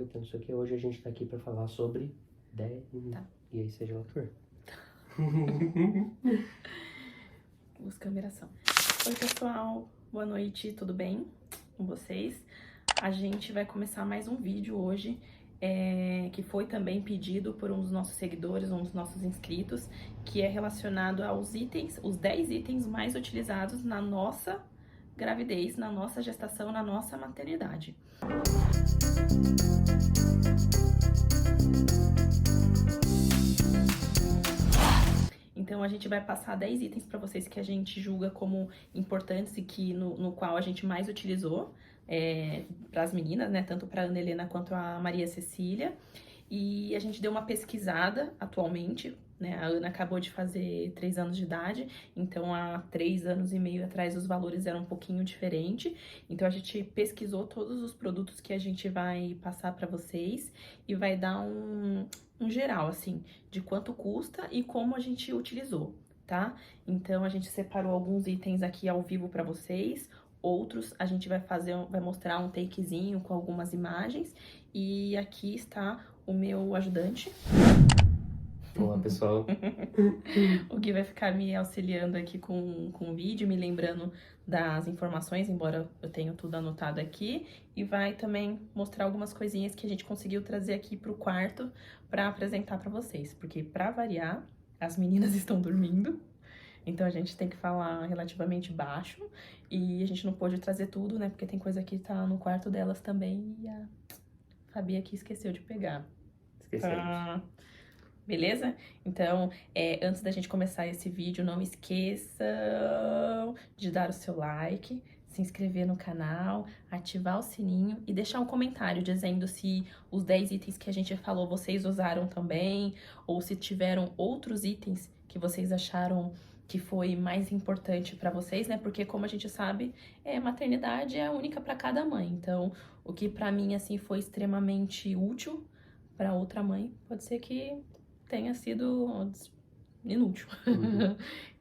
então não sei o que. Hoje a gente tá aqui pra falar sobre... Tá. E aí, seja lá o que for. Os câmeras são. Oi, pessoal. Boa noite, tudo bem com vocês? A gente vai começar mais um vídeo hoje, que foi também pedido por um dos nossos seguidores, um dos nossos inscritos, que é relacionado aos itens, os 10 itens mais utilizados na nossa gravidez, na nossa gestação, na nossa maternidade. Então, a gente vai passar 10 itens para vocês que a gente julga como importantes e que no qual a gente mais utilizou para as meninas, né? Tanto para a Ana Helena quanto a Maria Cecília. E a gente deu uma pesquisada atualmente, né? A Ana acabou de fazer 3 anos de idade, então há 3 anos e meio atrás os valores eram um pouquinho diferentes. Então a gente pesquisou todos os produtos que a gente vai passar para vocês e vai dar um geral, assim, de quanto custa e como a gente utilizou, tá? Então a gente separou alguns itens aqui ao vivo para vocês. Outros a gente vai mostrar um takezinho com algumas imagens. E aqui está o meu ajudante. Olá, pessoal. O Gui vai ficar me auxiliando aqui com o vídeo, me lembrando das informações, embora eu tenha tudo anotado aqui. E vai também mostrar algumas coisinhas que a gente conseguiu trazer aqui pro quarto para apresentar para vocês. Porque, para variar, as meninas estão dormindo. Então a gente tem que falar relativamente baixo. E a gente não pôde trazer tudo, né? Porque tem coisa que tá no quarto delas também. E a Fabi aqui esqueceu de pegar. Esquecemos. Beleza? Então, antes da gente começar esse vídeo, não esqueçam de dar o seu like, se inscrever no canal, ativar o sininho e deixar um comentário dizendo se os 10 itens que a gente falou vocês usaram também, ou se tiveram outros itens que vocês acharam que foi mais importante para vocês, né? Porque como a gente sabe, maternidade é única para cada mãe. Então, o que para mim assim foi extremamente útil, para outra mãe pode ser que tenha sido inútil.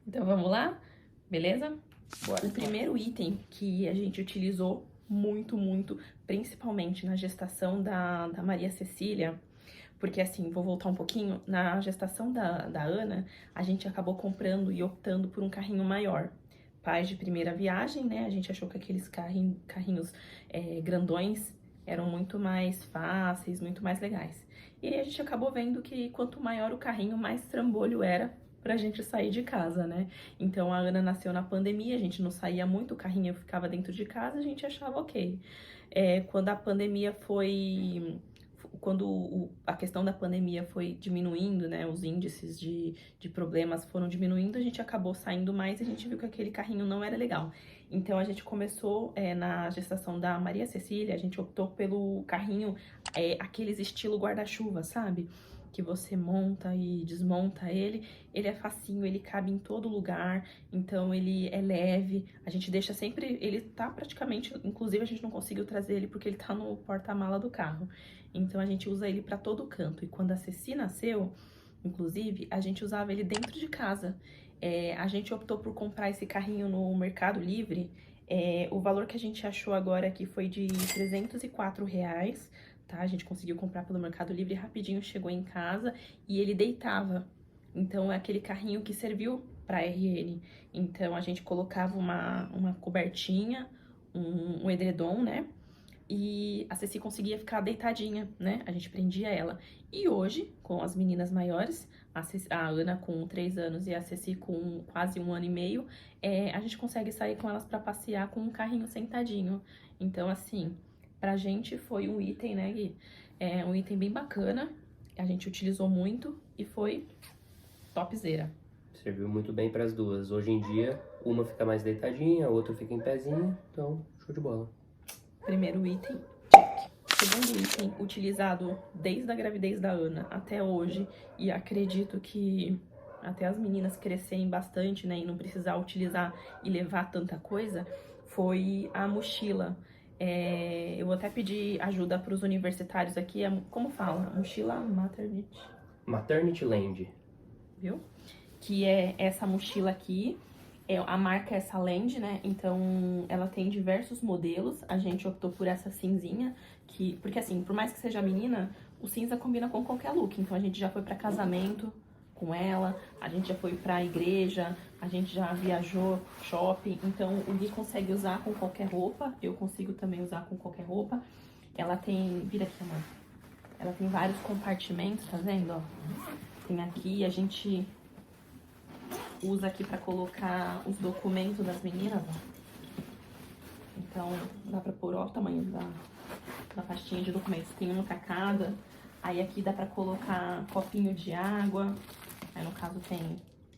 Então vamos lá? Beleza? Bora. O primeiro item que a gente utilizou muito, principalmente na gestação da Maria Cecília, porque assim, vou voltar um pouquinho, na gestação da Ana, a gente acabou comprando e optando por um carrinho maior. Pais de primeira viagem, né? A gente achou que aqueles carrinhos grandões eram muito mais fáceis, muito mais legais. E aí a gente acabou vendo que quanto maior o carrinho, mais trambolho era pra gente sair de casa, né? Então a Ana nasceu na pandemia, a gente não saía muito, o carrinho ficava dentro de casa, a gente achava ok. Quando a pandemia foi... Quando a questão da pandemia foi diminuindo, né, os índices de problemas foram diminuindo, a gente acabou saindo mais e a gente viu que aquele carrinho não era legal. Então a gente começou na gestação da Maria Cecília, a gente optou pelo carrinho, aqueles estilo guarda-chuva, sabe? Que você monta e desmonta ele é facinho, ele cabe em todo lugar, então ele é leve, a gente deixa sempre, ele tá praticamente, inclusive a gente não conseguiu trazer ele porque ele tá no porta-mala do carro, então a gente usa ele pra todo canto, e quando a Ceci nasceu, inclusive, a gente usava ele dentro de casa. A gente optou por comprar esse carrinho no Mercado Livre, o valor que a gente achou agora aqui foi de R$304, tá? A gente conseguiu comprar pelo Mercado Livre rapidinho, chegou em casa e ele deitava. Então, é aquele carrinho que serviu para RN. Então, a gente colocava uma cobertinha, um edredom, né? E a Ceci conseguia ficar deitadinha, né? A gente prendia ela. E hoje, com as meninas maiores, a Ana com 3 anos e a Ceci com quase 1 ano e meio, a gente consegue sair com elas para passear com um carrinho sentadinho. Então, assim, pra gente foi um item, né, Gui? Um item bem bacana, a gente utilizou muito e foi topzera. Serviu muito bem para as duas. Hoje em dia, uma fica mais deitadinha, a outra fica em pezinho, então show de bola. Primeiro item, check. Segundo item, utilizado desde a gravidez da Ana até hoje, e acredito que até as meninas crescerem bastante, né, e não precisar utilizar e levar tanta coisa, foi a mochila. Eu vou até pedir ajuda para os universitários aqui, como fala? Mochila maternity. Maternity Land. Viu? Que é essa mochila aqui. A marca é essa Land, né? Então, ela tem diversos modelos. A gente optou por essa cinzinha, Porque assim, por mais que seja menina, o cinza combina com qualquer look. Então a gente já foi pra casamento com ela, a gente já foi pra igreja, a gente já viajou shopping. Então o Gui consegue usar com qualquer roupa, eu consigo também usar com qualquer roupa. Ela tem, vira aqui, amor. Ela tem vários compartimentos, tá vendo, ó? Tem aqui, a gente usa aqui pra colocar os documentos das meninas, ó. Então, dá pra pôr, ó, o tamanho da pastinha de documentos. Tem uma pra cada. Aí aqui dá pra colocar copinho de água. Aí no caso tem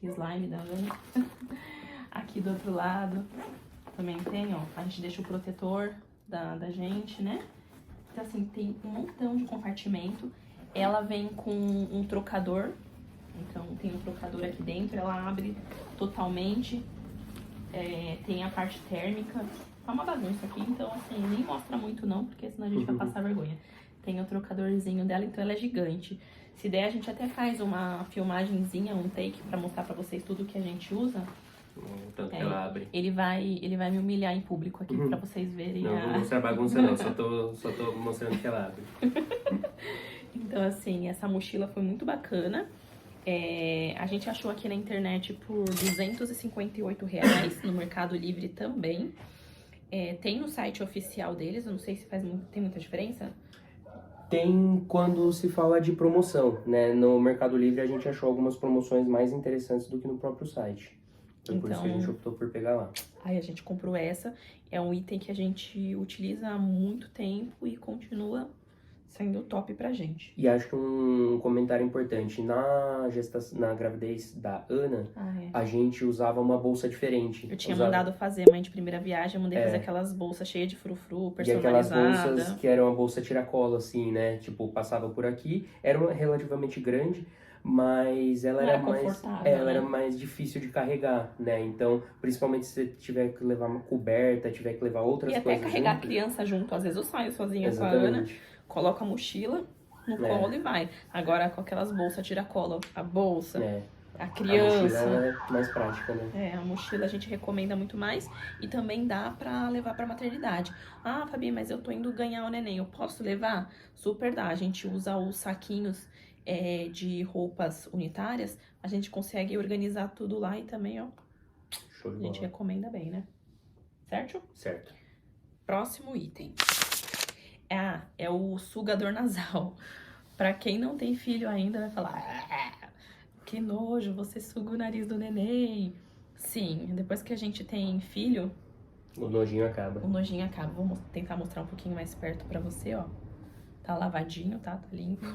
slime da Ana. Aqui do outro lado também tem, ó. A gente deixa o protetor da gente, né? Então assim, tem um montão de compartimento. Ela vem com um trocador. Então tem um trocador aqui dentro. Ela abre totalmente. Tem a parte térmica. Tá uma bagunça aqui, então assim, nem mostra muito não, porque senão a gente vai passar vergonha. Tem o trocadorzinho dela, então ela é gigante. Se der, a gente até faz uma filmagenzinha, um take, pra mostrar pra vocês tudo que a gente usa. Tanto que ela abre. Ele vai me humilhar em público aqui, pra vocês verem. Não, não vou mostrar bagunça não, só tô mostrando que ela abre. Então assim, essa mochila foi muito bacana. A gente achou aqui na internet por R$258, no Mercado Livre também. Tem no site oficial deles, eu não sei se tem muita diferença. Tem quando se fala de promoção, né? No Mercado Livre a gente achou algumas promoções mais interessantes do que no próprio site. Então, por isso que a gente optou por pegar lá. Aí a gente comprou essa. É um item que a gente utiliza há muito tempo e continua sendo top pra gente. E acho que um comentário importante, na gravidez da Ana, a gente usava uma bolsa diferente. Eu tinha mandado fazer, mãe de primeira viagem, eu mandei fazer aquelas bolsas cheias de frufru, personalizadas. E aquelas bolsas que eram uma bolsa tiracola, assim, né? Tipo, passava por aqui, era uma relativamente grande, mas ela era mais difícil de carregar, né? Então, principalmente se você tiver que levar uma coberta, tiver que levar outras coisas. E até carregar a criança junto, às vezes eu saio sozinha com a Ana. Coloca a mochila no colo e vai. Agora com aquelas bolsas tira-cola, a bolsa, a criança. A mochila é mais prática, né? A mochila a gente recomenda muito mais e também dá pra levar pra maternidade. Ah, Fabi, mas eu tô indo ganhar o neném, eu posso levar? Super dá. A gente usa os saquinhos de roupas unitárias, a gente consegue organizar tudo lá e também, ó, show de bola. A gente recomenda bem, né? Certo? Certo. Próximo item. É o sugador nasal. Pra quem não tem filho ainda, vai falar: que nojo, você suga o nariz do neném. Sim, depois que a gente tem filho, o nojinho acaba. O nojinho acaba. Vou tentar mostrar um pouquinho mais perto pra você, ó. Tá lavadinho, tá limpo.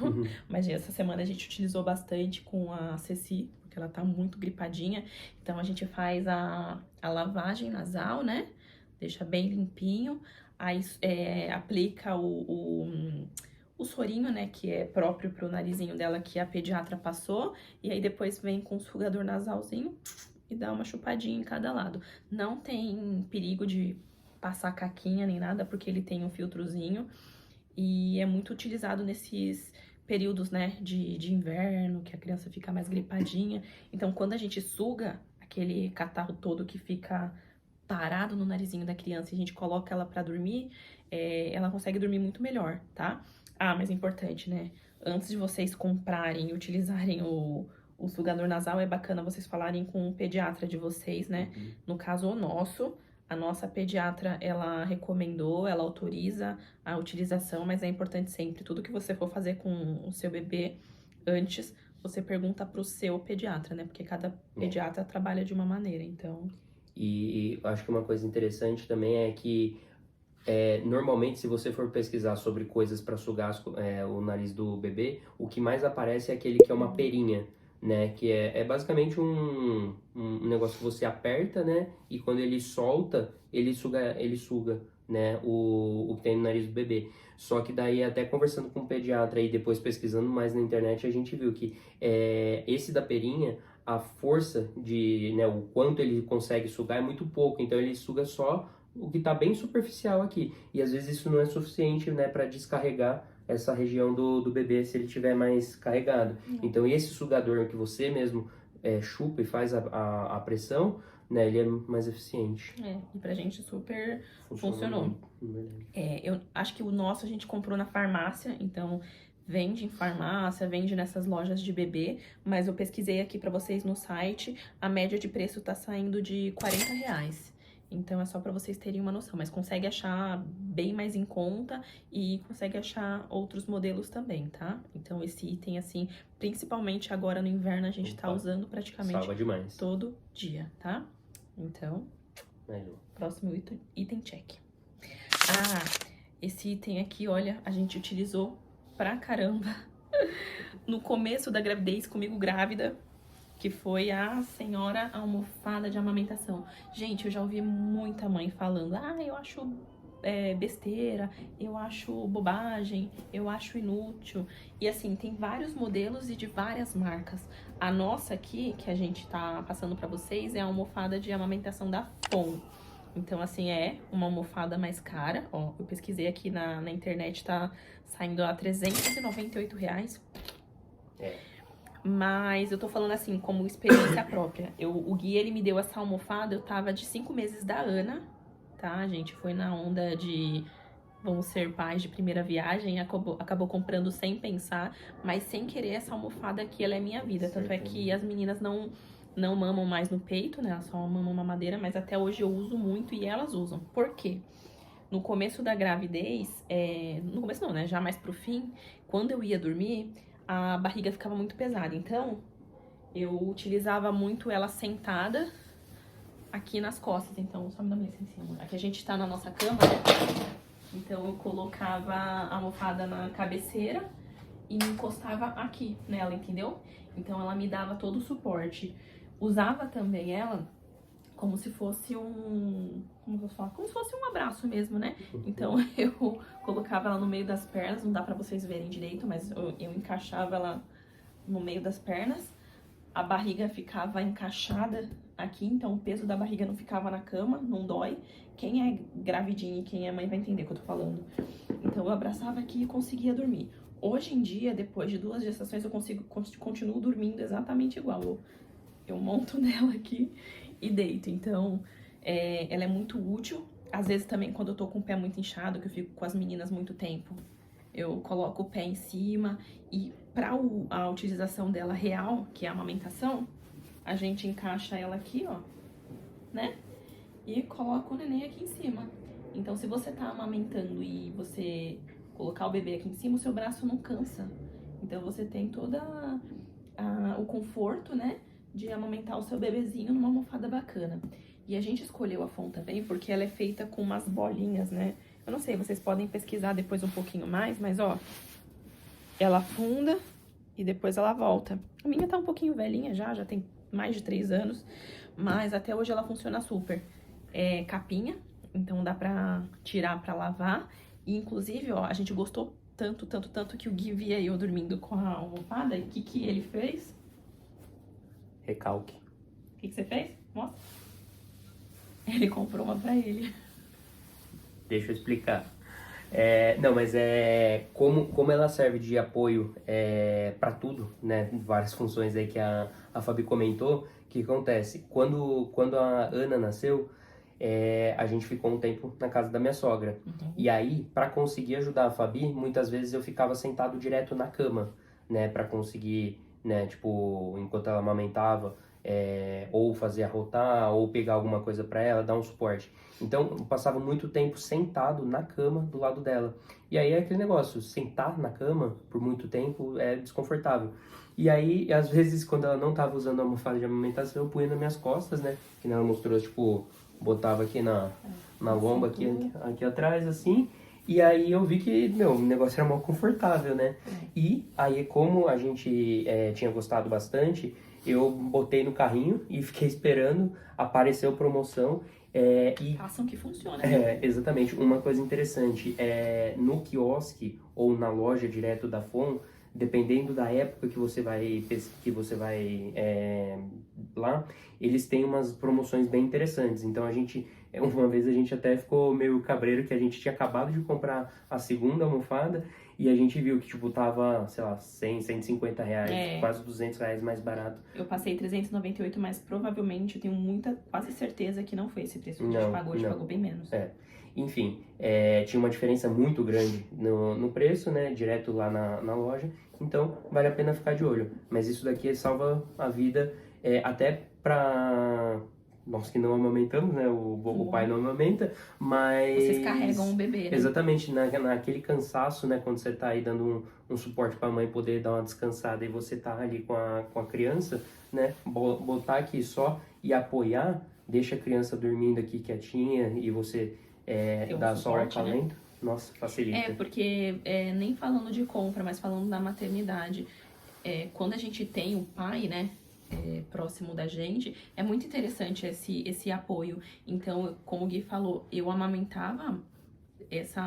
Mas essa semana a gente utilizou bastante com a Ceci, porque ela tá muito gripadinha. Então a gente faz a lavagem nasal, né? Deixa bem limpinho. Aí aplica o sorinho, né, que é próprio pro narizinho dela, que a pediatra passou. E aí depois vem com o sugador nasalzinho e dá uma chupadinha em cada lado. Não tem perigo de passar caquinha nem nada, porque ele tem um filtrozinho. E é muito utilizado nesses períodos, né, de inverno, que a criança fica mais gripadinha. Então, quando a gente suga aquele catarro todo que fica parado no narizinho da criança e a gente coloca ela pra dormir, ela consegue dormir muito melhor, tá? Mas é importante, né? Antes de vocês comprarem e utilizarem o sugador nasal, é bacana vocês falarem com o pediatra de vocês, né? No caso, o nosso, a nossa pediatra, ela recomendou, ela autoriza a utilização, mas é importante sempre, tudo que você for fazer com o seu bebê antes, você pergunta pro seu pediatra, né? Porque cada pediatra trabalha de uma maneira, então... E acho que uma coisa interessante também é que normalmente, se você for pesquisar sobre coisas para sugar o nariz do bebê, o que mais aparece é aquele que é uma perinha, né? Que é basicamente um negócio que você aperta, né? E quando ele solta, ele suga, né? O que tem no nariz do bebê. Só que daí, até conversando com o pediatra e depois pesquisando mais na internet, a gente viu que esse da perinha, a força né, o quanto ele consegue sugar é muito pouco, então ele suga só o que tá bem superficial aqui, e às vezes isso não é suficiente, né, para descarregar essa região do bebê se ele tiver mais carregado. Então esse sugador que você mesmo chupa e faz a pressão, né, ele é mais eficiente. E pra gente super Funciona funcionou. muito, verdade. Eu acho que o nosso a gente comprou na farmácia, então vende em farmácia, vende nessas lojas de bebê, mas eu pesquisei aqui pra vocês no site, a média de preço tá saindo de R$ 40. Então é só pra vocês terem uma noção, mas consegue achar bem mais em conta e consegue achar outros modelos também, tá? Então esse item, assim, principalmente agora no inverno, a gente tá usando praticamente Salva demais. todo dia, tá? Então, próximo item check. Esse item aqui, olha, a gente utilizou pra caramba no começo da gravidez, comigo grávida, que foi a senhora almofada de amamentação. Gente, eu já ouvi muita mãe falando, eu acho besteira, eu acho bobagem, eu acho inútil. E assim, tem vários modelos e de várias marcas. A nossa aqui, que a gente tá passando pra vocês, é a almofada de amamentação da FON. Então, assim, é uma almofada mais cara. Ó, eu pesquisei aqui na internet, tá saindo a R$ 398. Mas eu tô falando assim, como experiência própria. O Gui, ele me deu essa almofada, eu tava de 5 meses da Ana, tá? A gente foi na onda de vamos ser pais de primeira viagem, acabou comprando sem pensar, mas sem querer essa almofada aqui, ela é minha vida. Tanto é que as meninas não mamam mais no peito, né? Elas só mamam mamadeira, mas até hoje eu uso muito e elas usam. Por quê? No começo da gravidez, no começo não, né? Já mais pro fim, quando eu ia dormir, a barriga ficava muito pesada. Então, eu utilizava muito ela sentada aqui nas costas. Então, só me dá uma licença, amor. Aqui a gente tá na nossa cama, né? Então, eu colocava a almofada na cabeceira e me encostava aqui nela, entendeu? Então, ela me dava todo o suporte. Usava também ela como se fosse como eu falar? Como se fosse um abraço mesmo, né? Então, eu colocava ela no meio das pernas, não dá pra vocês verem direito, mas eu encaixava ela no meio das pernas. A barriga ficava encaixada aqui, então o peso da barriga não ficava na cama, não dói. Quem é gravidinha e quem é mãe vai entender o que eu tô falando. Então eu abraçava aqui e conseguia dormir. Hoje em dia, depois de 2 gestações, eu continuo dormindo exatamente igual. Eu monto nela aqui e deito. Então, ela é muito útil. Às vezes também, quando eu tô com o pé muito inchado, que eu fico com as meninas muito tempo, eu coloco o pé em cima e para a utilização dela real, que é a amamentação, a gente encaixa ela aqui, ó, né? E coloca o neném aqui em cima. Então, se você tá amamentando e você colocar o bebê aqui em cima, o seu braço não cansa. Então, você tem todo o conforto, né, de amamentar o seu bebezinho numa almofada bacana. E a gente escolheu a FON também porque ela é feita com umas bolinhas, né? Eu não sei, vocês podem pesquisar depois um pouquinho mais, mas ó, ela afunda e depois ela volta. A minha tá um pouquinho velhinha já tem mais de 3 anos, mas até hoje ela funciona super. É capinha, então dá pra tirar pra lavar. E inclusive, ó, a gente gostou tanto que o Gui via eu dormindo com a almofada. E o que ele fez? Recalque. O que você fez? Mostra. Ele comprou uma pra ele. Deixa eu explicar. Não, mas como ela serve de apoio para tudo, né? Várias funções aí que a Fabi comentou. O que acontece? Quando a Ana nasceu, a gente ficou um tempo na casa da minha sogra. Uhum. E aí, para conseguir ajudar a Fabi, muitas vezes eu ficava sentado direto na cama, né? Para conseguir, né? Tipo, enquanto ela amamentava, ou fazer arrotar, ou pegar alguma coisa para ela, dar um suporte. Então, eu passava muito tempo sentado na cama do lado dela. E aí é aquele negócio, sentar na cama por muito tempo é desconfortável. E aí, às vezes, quando ela não tava usando a almofada de amamentação, eu punha nas minhas costas, né? Que ela mostrou, tipo, botava aqui na lomba, aqui atrás, assim. E aí eu vi que, o negócio era mal confortável, né? E aí, como a gente tinha gostado bastante, eu botei no carrinho e fiquei esperando, apareceu promoção. Façam que funciona. Né? Exatamente. Uma coisa interessante, no quiosque ou na loja direto da FON, dependendo da época que você vai lá, eles têm umas promoções bem interessantes. Então uma vez a gente até ficou meio cabreiro que a gente tinha acabado de comprar a segunda almofada E a gente viu que, tipo, tava, sei lá, 100, 150 reais, É. quase 200 reais mais barato. Eu passei 398, mas provavelmente eu tenho quase certeza que não foi esse preço que a gente Não, pagou, a gente não. pagou bem menos. É. Enfim, tinha uma diferença muito grande no preço, né? Direto lá na loja. Então, vale a pena ficar de olho. Mas isso daqui salva a vida, até pra nós que não amamentamos, né? O pai não amamenta, mas... Vocês carregam o bebê, né? Exatamente, naquele cansaço, né? Quando você tá aí dando um suporte pra mãe poder dar uma descansada e você tá ali com a criança, né? Botar aqui só e apoiar, deixa a criança dormindo aqui quietinha e você dá só o suporte, né? acalento. Nossa, facilita. Porque nem falando de compra, mas falando da maternidade, quando a gente tem o pai, né, próximo da gente, é muito interessante esse apoio. Então, como o Gui falou, eu amamentava, essa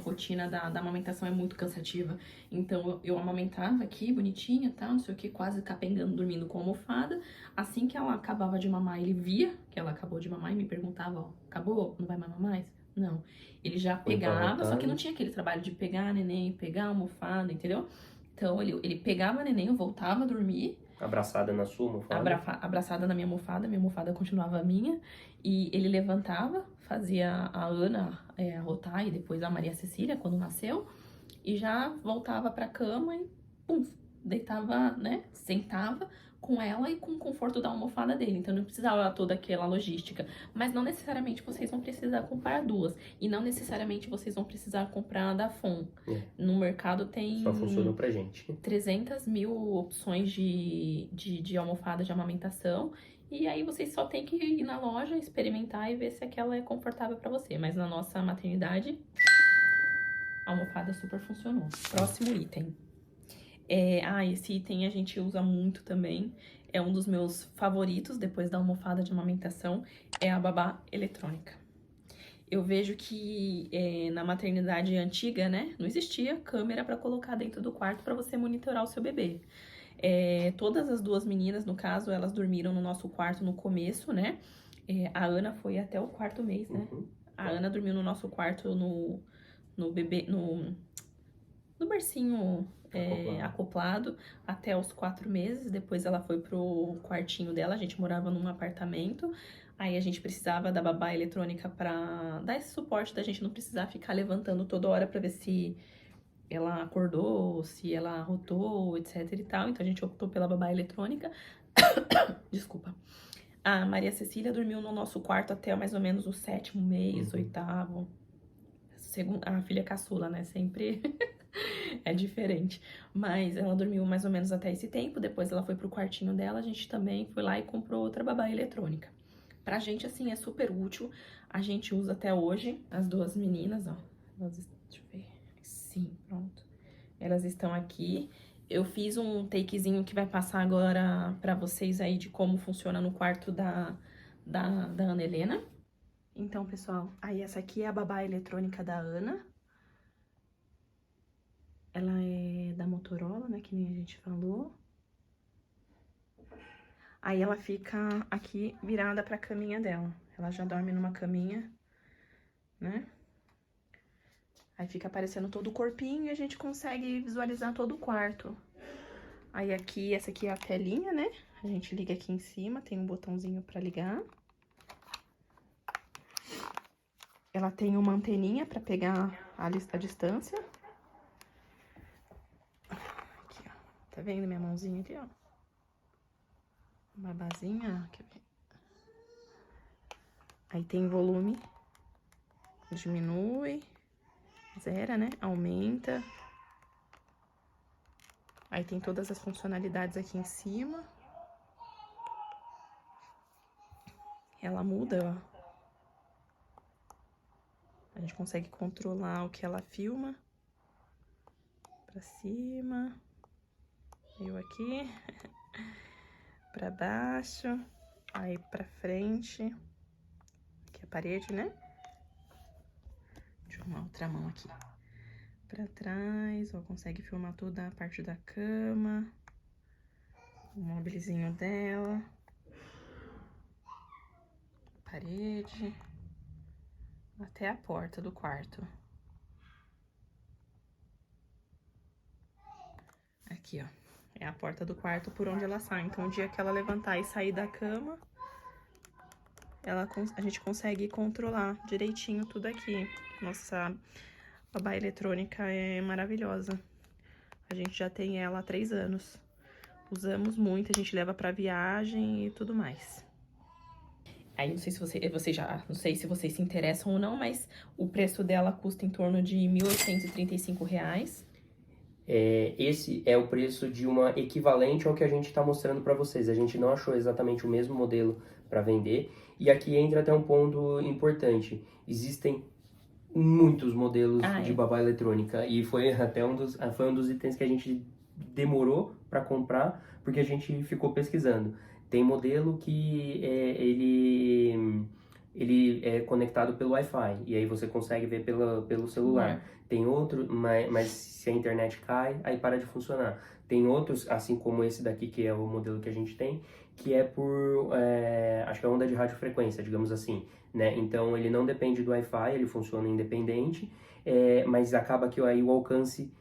rotina da amamentação é muito cansativa. Então, eu amamentava aqui, bonitinha, tal, não sei o que, quase capengando, dormindo com almofada. Assim que ela acabava de mamar, ele via que ela acabou de mamar e me perguntava, ó, acabou? Não vai mamar mais? Não. Ele já pegava, só que não tinha aquele trabalho de pegar a neném, pegar a almofada, entendeu? Então, ele pegava a neném, eu voltava a dormir. Abraçada na sua almofada? Abraçada na minha almofada continuava a minha. E ele levantava, fazia a Ana arrotar e depois a Maria Cecília, quando nasceu. E já voltava pra cama e, pum, deitava, né, sentava com ela e com o conforto da almofada dele. Então não precisava toda aquela logística. Mas não necessariamente vocês vão precisar comprar duas. E não necessariamente vocês vão precisar comprar a da FON. No mercado tem... Só funcionou pra gente. 300 mil opções de almofada de amamentação. E aí vocês só tem que ir na loja, experimentar e ver se aquela é confortável pra você. Mas na nossa maternidade, a almofada super funcionou. Próximo item. Esse item a gente usa muito também. É um dos meus favoritos, depois da almofada de amamentação, é a babá eletrônica. Eu vejo que na maternidade antiga, né, não existia câmera para colocar dentro do quarto para você monitorar o seu bebê. Todas as duas meninas, no caso, elas dormiram no nosso quarto no começo, né? A Ana foi até o 4º mês, né? Uhum. A Ana dormiu no nosso quarto no bebê, no bercinho acoplado até os 4 meses. Depois ela foi pro quartinho dela, a gente morava num apartamento. Aí a gente precisava da babá eletrônica pra dar esse suporte da gente não precisar ficar levantando toda hora pra ver se ela acordou, se ela arrotou, etc e tal. Então a gente optou pela babá eletrônica. Desculpa. A Maria Cecília dormiu no nosso quarto até mais ou menos o 7º mês, 8º. A filha caçula, né? Sempre é diferente. Mas ela dormiu mais ou menos até esse tempo. Depois ela foi pro quartinho dela. A gente também foi lá e comprou outra babá eletrônica. Pra gente, assim, é super útil. A gente usa até hoje. As duas meninas, ó. Deixa eu ver. Sim, pronto. Elas estão aqui. Eu fiz um takezinho que vai passar agora pra vocês aí de como funciona no quarto da Ana Helena. Então, pessoal, aí essa aqui é a babá eletrônica da Ana. Ela é da Motorola, né, que nem a gente falou. Aí ela fica aqui virada pra caminha dela. Ela já dorme numa caminha, né? Aí fica aparecendo todo o corpinho e a gente consegue visualizar todo o quarto. Aí aqui, essa aqui é a telinha, né? A gente liga aqui em cima, tem um botãozinho pra ligar. Ela tem uma anteninha pra pegar a distância. Aqui, ó. Tá vendo minha mãozinha aqui, ó? Babazinha, quer ver? Aí tem volume, diminui, zera, né? Aumenta. Aí tem todas as funcionalidades aqui em cima. Ela muda, ó. A gente consegue controlar o que ela filma. Pra cima. Eu aqui. Pra baixo. Aí pra frente. Aqui a parede, né? Deixa eu arrumar outra mão aqui. Pra trás, ó, consegue filmar toda a parte da cama. O mobilizinho dela. Parede. Até a porta do quarto. Aqui, ó. É a porta do quarto por onde ela sai. Então, o dia que ela levantar e sair da cama, a gente consegue controlar direitinho tudo aqui. Nossa, a babá eletrônica é maravilhosa. A gente já tem ela há 3 anos. Usamos muito, a gente leva pra viagem e tudo mais. Aí, não sei se não sei se vocês se interessam ou não, mas o preço dela custa em torno de R$ 1.835. Esse é o preço de uma equivalente ao que a gente está mostrando para vocês. A gente não achou exatamente o mesmo modelo para vender. E aqui entra até um ponto importante. Existem muitos modelos de babá eletrônica. E foi até um dos itens que a gente demorou para comprar, porque a gente ficou pesquisando. Tem modelo que ele é conectado pelo Wi-Fi, e aí você consegue ver pelo celular. Tem outro, mas se a internet cai, aí para de funcionar. Tem outros, assim como esse daqui, que é o modelo que a gente tem, que é por, acho que é onda de radiofrequência, digamos assim, né? Então ele não depende do Wi-Fi, ele funciona independente, mas acaba que aí o alcance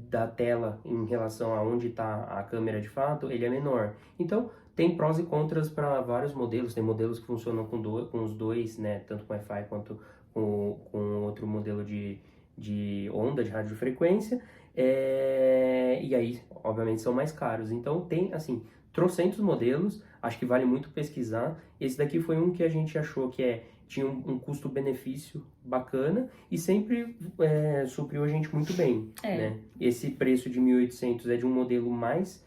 da tela em relação a onde está a câmera de fato, ele é menor. Então, tem prós e contras para vários modelos. Tem modelos que funcionam com os dois, né? Tanto com Wi-Fi quanto com outro modelo de onda de radiofrequência. E aí, obviamente, são mais caros. Então, tem, assim, trocentos modelos. Acho que vale muito pesquisar. Esse daqui foi um que a gente achou que tinha um custo-benefício bacana e sempre supriu a gente muito bem, né? Esse preço de 1.800 é de um modelo mais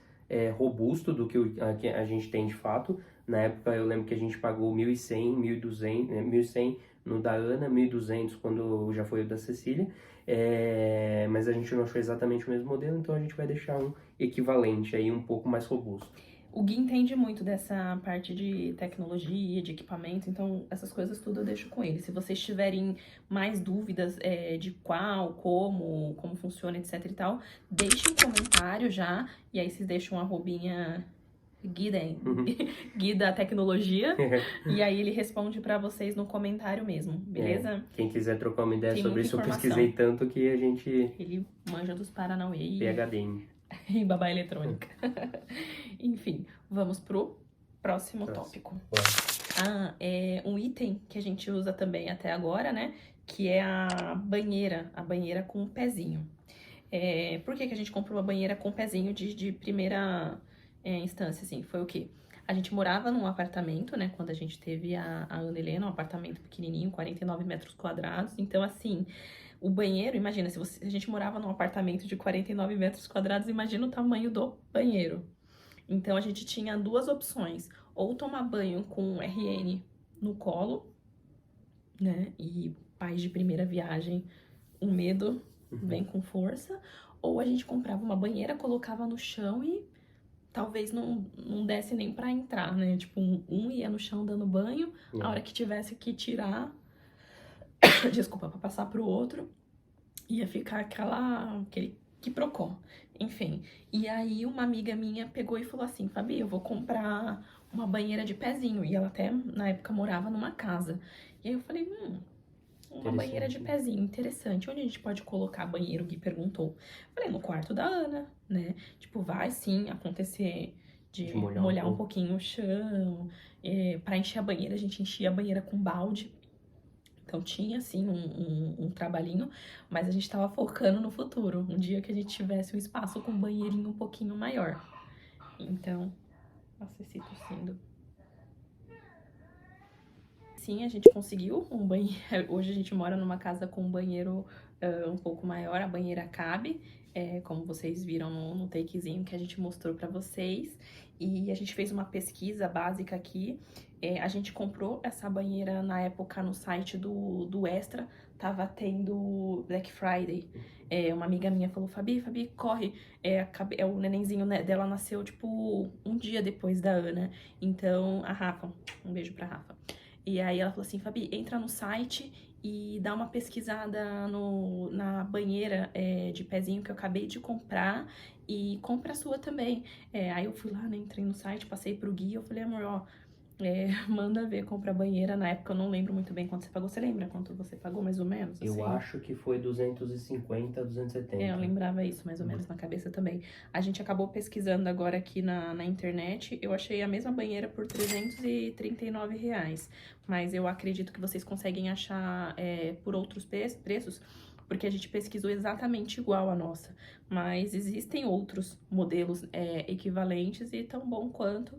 robusto do que a gente tem de fato. Na época eu lembro que a gente pagou 1.100, 1.200, 1.100 no da Ana, 1.200 quando já foi o da Cecília, mas a gente não achou exatamente o mesmo modelo, então a gente vai deixar um equivalente aí, um pouco mais robusto. O Gui entende muito dessa parte de tecnologia, de equipamento, então essas coisas tudo eu deixo com ele. Se vocês tiverem mais dúvidas de como funciona, etc e tal, deixem um comentário já, e aí vocês deixam uma arrobinha Gui da tecnologia, e aí ele responde pra vocês no comentário mesmo, beleza? Quem quiser trocar uma ideia sobre isso, eu pesquisei tanto que a gente... Ele manja dos Paranauê e... PhD em babá eletrônica. Enfim, vamos pro próximo tópico. Um item que a gente usa também até agora, né? Que é a banheira com pezinho. Por que a gente comprou uma banheira com pezinho de primeira instância, assim? Foi o quê? A gente morava num apartamento, né? Quando a gente teve a Ana Helena, um apartamento pequenininho, 49 metros quadrados. Então, assim... O banheiro, imagina, se a gente morava num apartamento de 49 metros quadrados, imagina o tamanho do banheiro. Então, a gente tinha 2 opções. Ou tomar banho com RN no colo, né? E pais de primeira viagem, o medo vem com força. Ou a gente comprava uma banheira, colocava no chão e talvez não desse nem pra entrar, né? Tipo, um ia no chão dando banho, a hora que tivesse que tirar... Desculpa, pra passar pro outro, ia ficar aquele quiprocó, enfim. E aí uma amiga minha pegou e falou assim, Fabi, eu vou comprar uma banheira de pezinho, e ela até na época morava numa casa. E aí eu falei, uma banheira de pezinho, interessante. Onde a gente pode colocar banheiro? O Gui perguntou. Eu falei, no quarto da Ana, né? Tipo, vai sim acontecer de molhar um pouquinho o chão. Pra encher a banheira, a gente enchia a banheira com balde. Então tinha, assim, um trabalhinho, mas a gente tava focando no futuro. Um dia que a gente tivesse um espaço com um banheirinho um pouquinho maior. Então, Ceci tossindo. Sim, a gente conseguiu um banheiro. Hoje a gente mora numa casa com um banheiro um pouco maior, a banheira cabe. Como vocês viram no takezinho que a gente mostrou pra vocês. E a gente fez uma pesquisa básica aqui. A gente comprou essa banheira na época no site do Extra. Tava tendo Black Friday. Uma amiga minha falou, Fabi, corre. O nenenzinho dela nasceu, tipo, um dia depois da Ana. Então, a Rafa, um beijo pra Rafa. E aí ela falou assim, Fabi, entra no site e dá uma pesquisada na banheira de pezinho que eu acabei de comprar e compra a sua também. Aí eu fui lá, né, entrei no site, passei pro Gui, eu falei, amor, ó, manda ver, compra a banheira. Na época eu não lembro muito bem quanto você pagou. Você lembra quanto você pagou, mais ou menos? Eu Assim? acho que foi 250, 270. Eu lembrava isso mais ou menos na cabeça também. A gente acabou pesquisando agora aqui na internet. Eu achei a mesma banheira por R$ 339. Mas eu acredito que vocês conseguem achar por outros preços, porque a gente pesquisou exatamente igual a nossa. Mas existem outros modelos equivalentes e tão bom quanto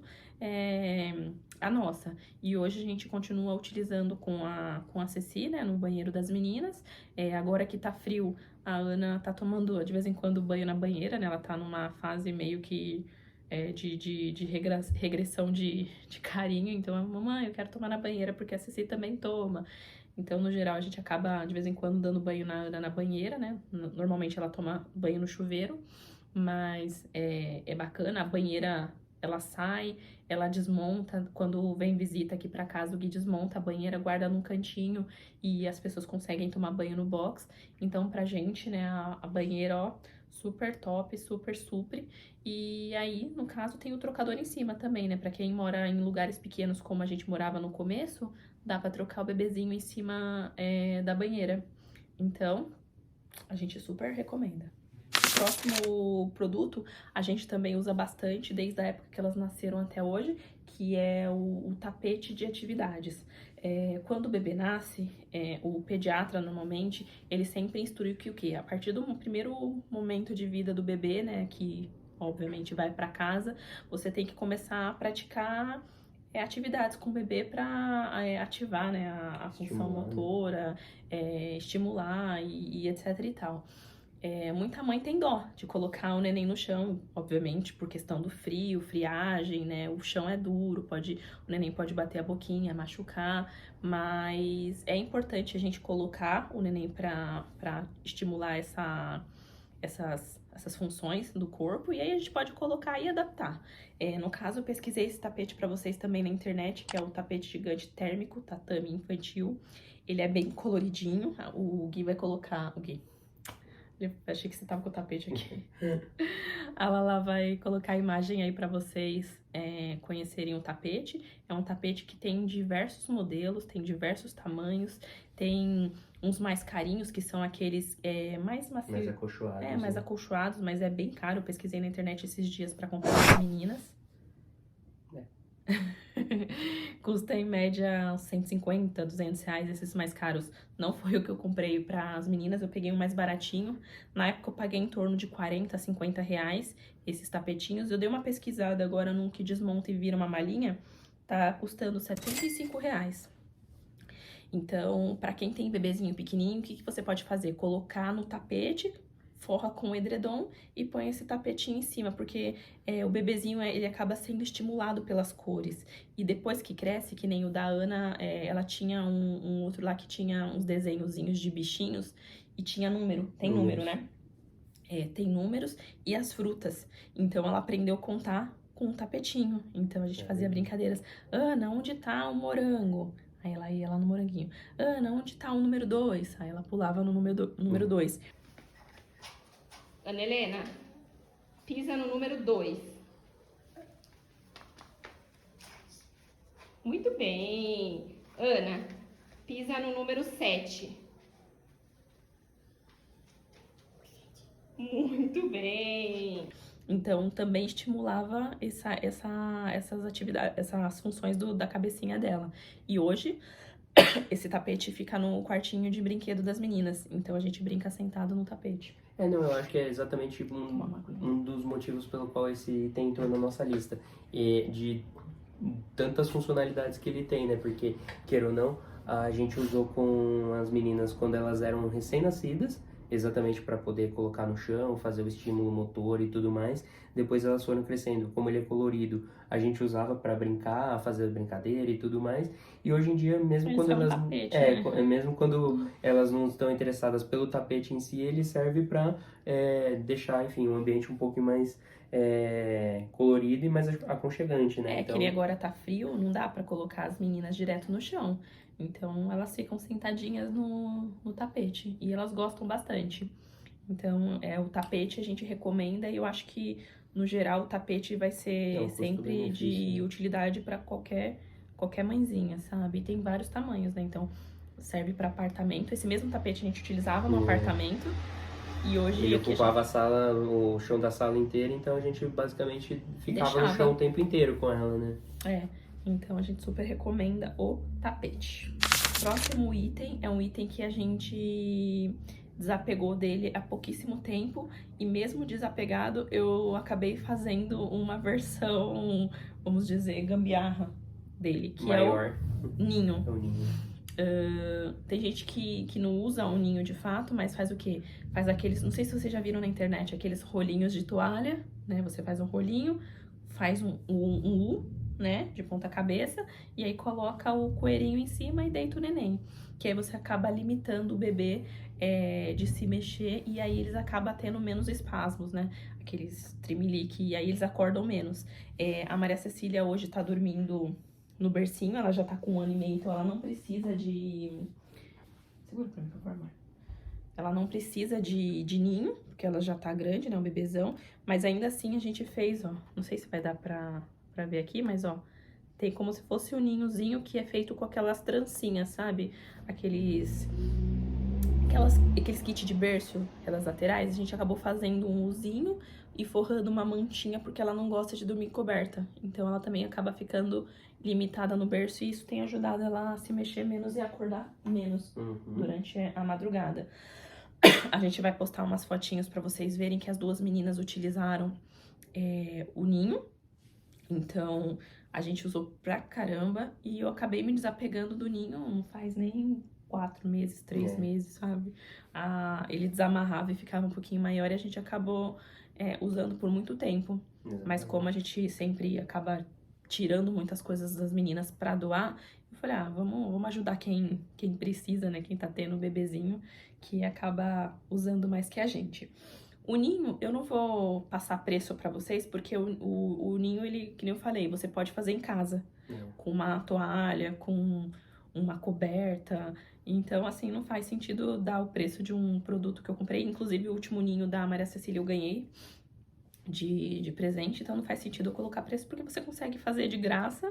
a nossa. E hoje a gente continua utilizando com a Ceci, né, no banheiro das meninas. Agora que tá frio, a Ana tá tomando de vez em quando banho na banheira, né? Ela tá numa fase meio que de regressão de carinho. Então, mamãe, eu quero tomar na banheira porque a Ceci também toma. Então, no geral, a gente acaba de vez em quando dando banho na Ana na banheira, né? Normalmente ela toma banho no chuveiro, mas é bacana. A banheira, ela sai, ela desmonta. Quando vem visita aqui pra casa, o Gui desmonta a banheira, guarda num cantinho e as pessoas conseguem tomar banho no box. Então, pra gente, né, a banheira, ó, super top, super supre. E aí, no caso, tem o trocador em cima também, né? Pra quem mora em lugares pequenos, como a gente morava no começo, dá pra trocar o bebezinho em cima da banheira. Então, a gente super recomenda. O próximo produto, a gente também usa bastante, desde a época que elas nasceram até hoje, que é o tapete de atividades. Quando o bebê nasce, o pediatra, normalmente, ele sempre instrui que o quê? A partir do primeiro momento de vida do bebê, né, que obviamente vai para casa, você tem que começar a praticar atividades com o bebê para ativar, né, a função motora, estimular e etc e tal. Muita mãe tem dó de colocar o neném no chão, obviamente, por questão do frio, friagem, né? O chão é duro, o neném pode bater a boquinha, machucar, mas é importante a gente colocar o neném para estimular essas funções do corpo, e aí a gente pode colocar e adaptar. No caso, eu pesquisei esse tapete para vocês também na internet, que é o tapete gigante térmico, tatame infantil. Ele é bem coloridinho, o Gui vai colocar... O Gui... Eu achei que você tava com o tapete aqui. A Lala vai colocar a imagem aí pra vocês conhecerem o tapete. É um tapete que tem diversos modelos, tem diversos tamanhos, tem uns mais carinhos, que são aqueles mais macios. Mais acolchoados. Mais acolchoados, mas é bem caro. Eu pesquisei na internet esses dias pra comprar para meninas. Custa em média uns 150, 200 reais, esses mais caros. Não foi o que eu comprei para as meninas, eu peguei um mais baratinho. Na época eu paguei em torno de 40, 50 reais esses tapetinhos. Eu dei uma pesquisada agora num que desmonta e vira uma malinha, tá custando 75 reais. Então, para quem tem bebezinho pequenininho, o que você pode fazer? Colocar no tapete, forra com o edredom e põe esse tapetinho em cima, porque o bebezinho, ele acaba sendo estimulado pelas cores. E depois que cresce, que nem o da Ana, ela tinha um outro lá que tinha uns desenhozinhos de bichinhos e tinha número. Tem número, né? Tem números e as frutas. Então, ela aprendeu a contar com um tapetinho. Então, a gente fazia brincadeiras. Ana, onde tá o morango? Aí ela ia lá no moranguinho. Ana, onde tá o número 2? Aí ela pulava no número 2. Ana Helena, pisa no número 2. Muito bem. Ana, pisa no número 7. Muito bem. Então, também estimulava essas atividades, essas funções da cabecinha dela. E hoje, esse tapete fica no quartinho de brinquedo das meninas. Então, a gente brinca sentado no tapete. Não, eu acho que é exatamente um dos motivos pelo qual esse item entrou na nossa lista. De tantas funcionalidades que ele tem, né? Porque, queira ou não, a gente usou com as meninas quando elas eram recém-nascidas, exatamente para poder colocar no chão, fazer o estímulo motor e tudo mais. Depois elas foram crescendo, como ele é colorido, a gente usava para brincar, fazer brincadeira e tudo mais. E hoje em dia, mesmo quando elas mesmo quando elas não estão interessadas pelo tapete em si, ele serve para deixar, enfim, o ambiente um pouco mais colorido e mais aconchegante, né? Então... que nem agora tá frio, não dá para colocar as meninas direto no chão. Então, elas ficam sentadinhas no tapete. E elas gostam bastante. Então, o tapete a gente recomenda. E eu acho que, no geral, o tapete vai ser sempre de utilidade para qualquer qualquer mãezinha, sabe? E tem vários tamanhos, né? Então, serve pra apartamento. Esse mesmo tapete a gente utilizava no apartamento. E hoje Ele aqui ocupava a sala, o chão da sala inteira, então a gente basicamente ficava no chão o tempo inteiro com ela, né? Então a gente super recomenda o tapete. Próximo item é um item que a gente desapegou dele há pouquíssimo tempo. E mesmo desapegado, eu acabei fazendo uma versão, vamos dizer, gambiarra dele. Que Maior. É o ninho. É o ninho. Tem gente que não usa o ninho de fato, mas faz o quê? Faz aqueles, não sei se vocês já viram na internet, aqueles rolinhos de toalha, né? Você faz um rolinho, faz um U, né? De ponta cabeça, e aí coloca o coelhinho em cima e deita o neném. Que aí você acaba limitando o bebê de se mexer, e aí eles acabam tendo menos espasmos, né? Aqueles trimelique, e aí eles acordam menos. A Maria Cecília hoje tá dormindo no bercinho, ela já tá com 1 ano e meio, então ela não precisa de... Segura pra mim, por favor, amor. Ela não precisa de ninho, porque ela já tá grande, né, o bebezão. Mas ainda assim a gente fez, ó, não sei se vai dar pra ver aqui, mas ó, tem como se fosse um ninhozinho que é feito com aquelas trancinhas, sabe? Aqueles kits de berço, aquelas laterais, a gente acabou fazendo um uzinho e forrando uma mantinha, porque ela não gosta de dormir coberta. Então ela também acaba ficando limitada no berço e isso tem ajudado ela a se mexer menos e acordar menos durante a madrugada. A gente vai postar umas fotinhos pra vocês verem que as duas meninas utilizaram o ninho. Então, a gente usou pra caramba e eu acabei me desapegando do ninho, não faz nem 4 meses, 3 meses, sabe? Ele desamarrava e ficava um pouquinho maior e a gente acabou usando por muito tempo. Mas como a gente sempre acaba tirando muitas coisas das meninas pra doar, eu falei, vamos ajudar quem precisa, né? Quem tá tendo um bebezinho, que acaba usando mais que a gente. O ninho, eu não vou passar preço pra vocês, porque o ninho, ele, que nem eu falei, você pode fazer em casa. Com uma toalha, com uma coberta. Então, assim, não faz sentido dar o preço de um produto que eu comprei. Inclusive, o último ninho da Maria Cecília eu ganhei de presente. Então, não faz sentido eu colocar preço, porque você consegue fazer de graça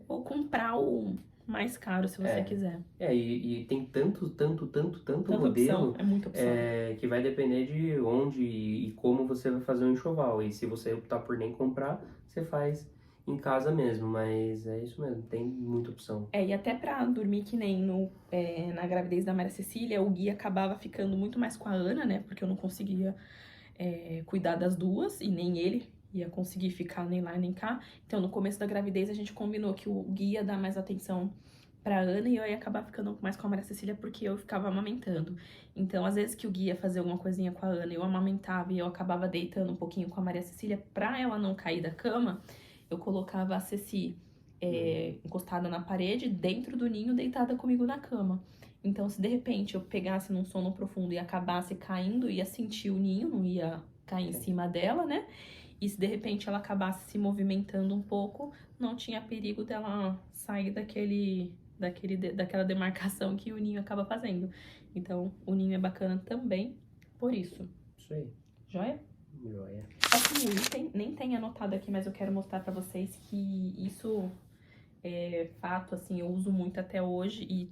ou comprar o mais caro, se você quiser. E tem tanto Tanta modelo, opção, é muita opção. que vai depender de onde e como você vai fazer o enxoval. E se você optar por nem comprar, você faz em casa mesmo, mas é isso mesmo, tem muita opção. E até pra dormir que nem na gravidez da Maria Cecília, o Gui acabava ficando muito mais com a Ana, né? Porque eu não conseguia cuidar das duas, e nem ele ia conseguir ficar nem lá nem cá. Então, no começo da gravidez, a gente combinou que o Gui ia dar mais atenção pra Ana e eu ia acabar ficando mais com a Maria Cecília porque eu ficava amamentando. Então, às vezes que o Gui ia fazer alguma coisinha com a Ana, eu amamentava e eu acabava deitando um pouquinho com a Maria Cecília pra ela não cair da cama, eu colocava a Ceci encostada na parede, dentro do ninho, deitada comigo na cama. Então, se de repente eu pegasse num sono profundo e acabasse caindo, ia sentir o ninho, não ia cair em cima dela, né? E se de repente ela acabasse se movimentando um pouco, não tinha perigo dela sair daquela demarcação que o ninho acaba fazendo. Então, o ninho é bacana também por isso. Isso aí. Joia? Joia. Próximo item, nem tem anotado aqui, mas eu quero mostrar pra vocês que isso é fato, assim, eu uso muito até hoje e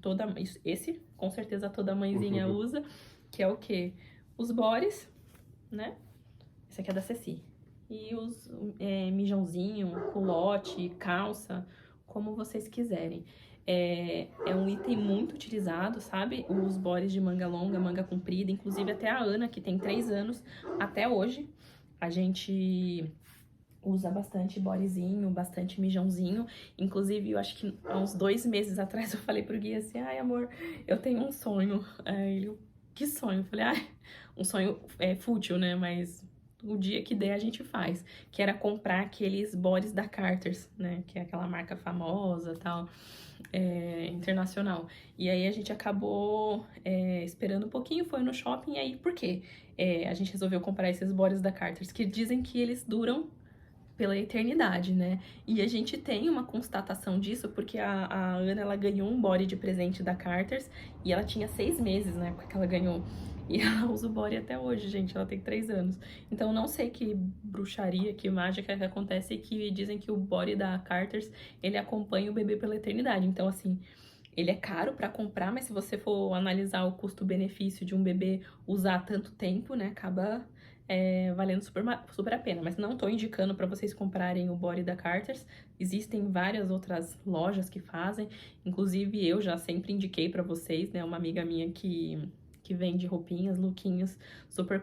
esse, com certeza, toda mãezinha usa, que é o quê? Os bores, né? Esse aqui é da Ceci. E os mijãozinho, culote, calça, como vocês quiserem. É um item muito utilizado, sabe? Os bores de manga longa, manga comprida, inclusive até a Ana, que tem 3 anos, até hoje, a gente usa bastante borezinho, bastante mijãozinho. Inclusive, eu acho que há uns 2 meses atrás eu falei pro Gui assim, ai amor, eu tenho um sonho. Aí ele, que sonho? Eu falei, um sonho fútil, né? Mas o dia que der a gente faz. Que era comprar aqueles bores da Carter's, né? Que é aquela marca famosa e tal, internacional. E aí a gente acabou esperando um pouquinho, foi no shopping, e aí por quê? A gente resolveu comprar esses bores da Carter's, que dizem que eles duram pela eternidade, né? E a gente tem uma constatação disso, porque a Ana, ela ganhou um body de presente da Carter's, e ela tinha 6 meses na época que ela ganhou. E ela usa o body até hoje, gente, ela tem 3 anos. Então, não sei que bruxaria, que mágica que acontece, que dizem que o body da Carter's, ele acompanha o bebê pela eternidade. Então, assim, ele é caro pra comprar, mas se você for analisar o custo-benefício de um bebê usar tanto tempo, né, acaba valendo super a pena. Mas não tô indicando pra vocês comprarem o body da Carter's. Existem várias outras lojas que fazem. Inclusive, eu já sempre indiquei pra vocês, né, uma amiga minha que vende roupinhas, lookinhos super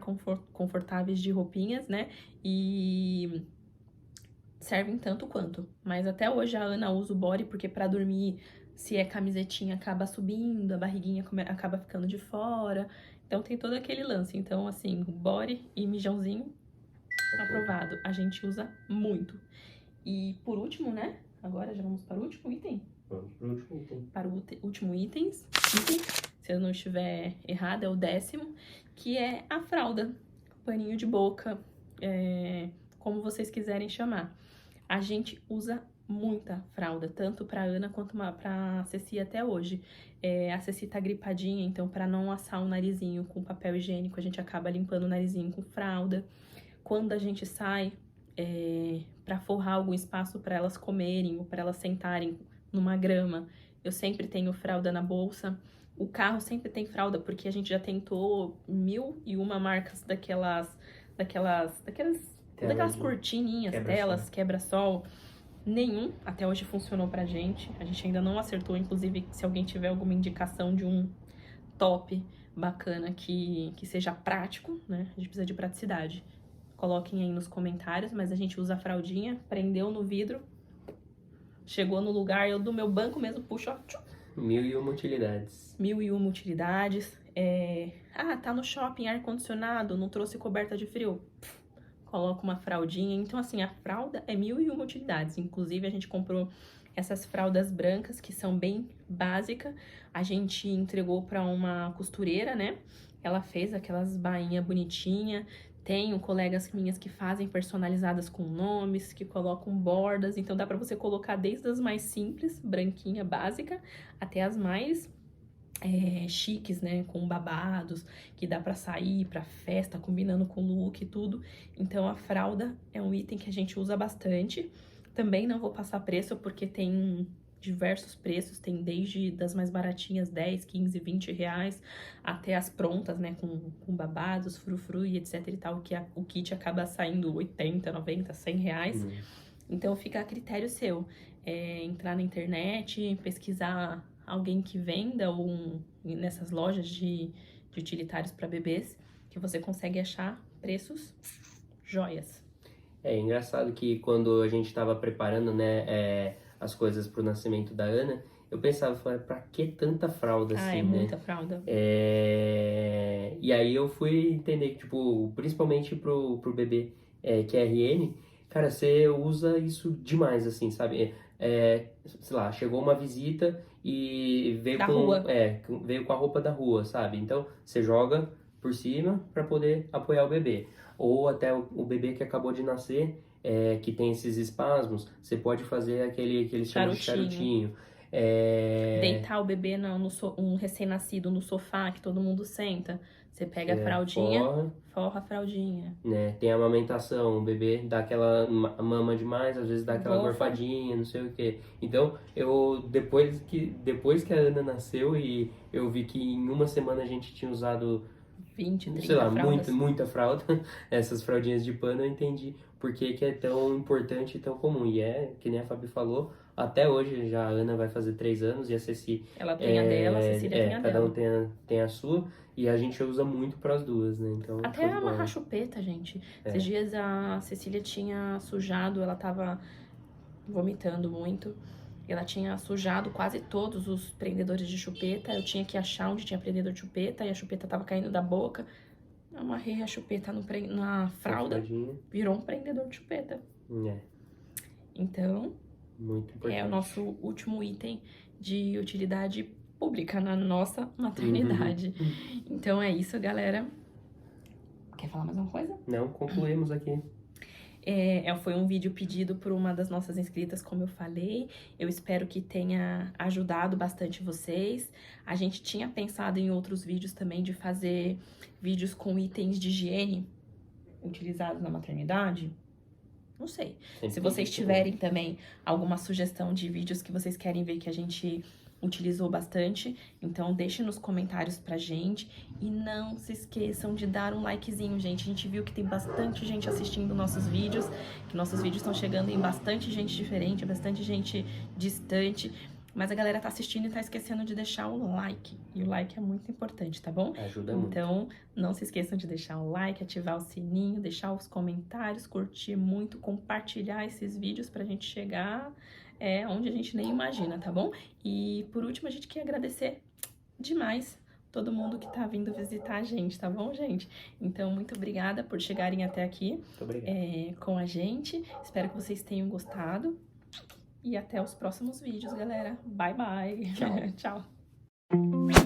confortáveis de roupinhas, né, e servem tanto quanto. Mas até hoje a Ana usa o body porque pra dormir, se é camisetinha, acaba subindo, a barriguinha acaba ficando de fora. Então tem todo aquele lance. Então, assim, body e mijãozinho, aprovado. A gente usa muito. E por último, né? Agora já vamos para o último item. Vamos pro último item. Para o último item, se eu não estiver errada, é o 10º, que é a fralda. Paninho de boca, como vocês quiserem chamar. A gente usa muita fralda, tanto pra Ana quanto pra Ceci até hoje. A Ceci tá gripadinha, então pra não assar o narizinho com papel higiênico, a gente acaba limpando o narizinho com fralda. Quando a gente sai pra forrar algum espaço pra elas comerem ou pra elas sentarem numa grama, eu sempre tenho fralda na bolsa. O carro sempre tem fralda, porque a gente já tentou 1001 marcas daquelas cortininhas, telas, quebra-sol. Nenhum até hoje funcionou pra gente. A gente ainda não acertou. Inclusive, se alguém tiver alguma indicação de um top bacana que seja prático, né? A gente precisa de praticidade. Coloquem aí nos comentários, mas a gente usa a fraldinha, prendeu no vidro, chegou no lugar, eu do meu banco mesmo puxo, ó. 1001 utilidades. 1001 utilidades. Tá no shopping, ar-condicionado, não trouxe coberta de frio. Coloca uma fraldinha. Então, assim, a fralda é 1001 utilidades. Inclusive, a gente comprou essas fraldas brancas, que são bem básicas. A gente entregou para uma costureira, né? Ela fez aquelas bainhas bonitinhas. Tenho colegas minhas que fazem personalizadas com nomes, que colocam bordas. Então, dá para você colocar desde as mais simples, branquinha, básica, até as mais chiques, né, com babados, que dá pra sair pra festa, combinando com look e tudo. Então a fralda é um item que a gente usa bastante. Também não vou passar preço, porque tem diversos preços, tem desde das mais baratinhas, 10, 15, 20 reais, até as prontas, né, com babados, frufru e etc e tal, que o kit acaba saindo 80, 90, 100 reais. Então fica a critério seu. Entrar na internet, pesquisar alguém que venda nessas lojas de utilitários para bebês, que você consegue achar preços joias. É engraçado que quando a gente estava preparando, né, as coisas pro nascimento da Ana, eu pensava, pra que tanta fralda assim, é né? muita fralda. E aí eu fui entender que, tipo, principalmente pro bebê QRN, cara, você usa isso demais, assim, sabe? Sei lá, chegou uma visita e veio veio com a roupa da rua, sabe? Então, você joga por cima para poder apoiar o bebê. Ou até o bebê que acabou de nascer, que tem esses espasmos, você pode fazer aquele que eles chamam de charutinho. Deitar o bebê um recém-nascido no sofá, que todo mundo senta. Você pega a fraldinha, forra a fraldinha. Né? Tem a amamentação, o bebê dá aquela mama demais, às vezes dá aquela gorfadinha, não sei o quê. Então, depois que a Ana nasceu e eu vi que em uma semana a gente tinha usado 20, 30 sei lá, fraldas. muita fralda, essas fraldinhas de pano, eu entendi por que é tão importante e tão comum. E que nem a Fabi falou, até hoje já a Ana vai fazer 3 anos e a Ceci... Ela tem a dela, a Cecília tem a cada dela. um tem a sua e a gente usa muito para as duas, né? Então, até amarrar chupeta, gente. Esses dias a Cecília tinha sujado, ela tava vomitando muito. Ela tinha sujado quase todos os prendedores de chupeta. Eu tinha que achar onde tinha prendedor de chupeta e a chupeta tava caindo da boca. Amarrei a chupeta na fralda, virou um prendedor de chupeta. Então, muito importante. É o nosso último item de utilidade pública na nossa maternidade. Então é isso, galera. Quer falar mais uma coisa? Não, concluímos aqui. Foi um vídeo pedido por uma das nossas inscritas, como eu falei. Eu espero que tenha ajudado bastante vocês. A gente tinha pensado em outros vídeos também de fazer vídeos com itens de higiene utilizados na maternidade. Não sei. Se vocês tiverem também alguma sugestão de vídeos que vocês querem ver que a gente utilizou bastante, então deixe nos comentários pra gente. E não se esqueçam de dar um likezinho, gente. A gente viu que tem bastante gente assistindo nossos vídeos, que nossos vídeos estão chegando em bastante gente diferente, bastante gente distante. Mas a galera tá assistindo e tá esquecendo de deixar o like. E o like é muito importante, tá bom? Ajuda muito. Então, não se esqueçam de deixar o like, ativar o sininho, deixar os comentários, curtir muito, compartilhar esses vídeos pra gente chegar onde a gente nem imagina, tá bom? E, por último, a gente quer agradecer demais todo mundo que tá vindo visitar a gente, tá bom, gente? Então, muito obrigada por chegarem até aqui. Muito obrigado. Com a gente. Espero que vocês tenham gostado. E até os próximos vídeos, galera. Bye, bye. Tchau. Tchau.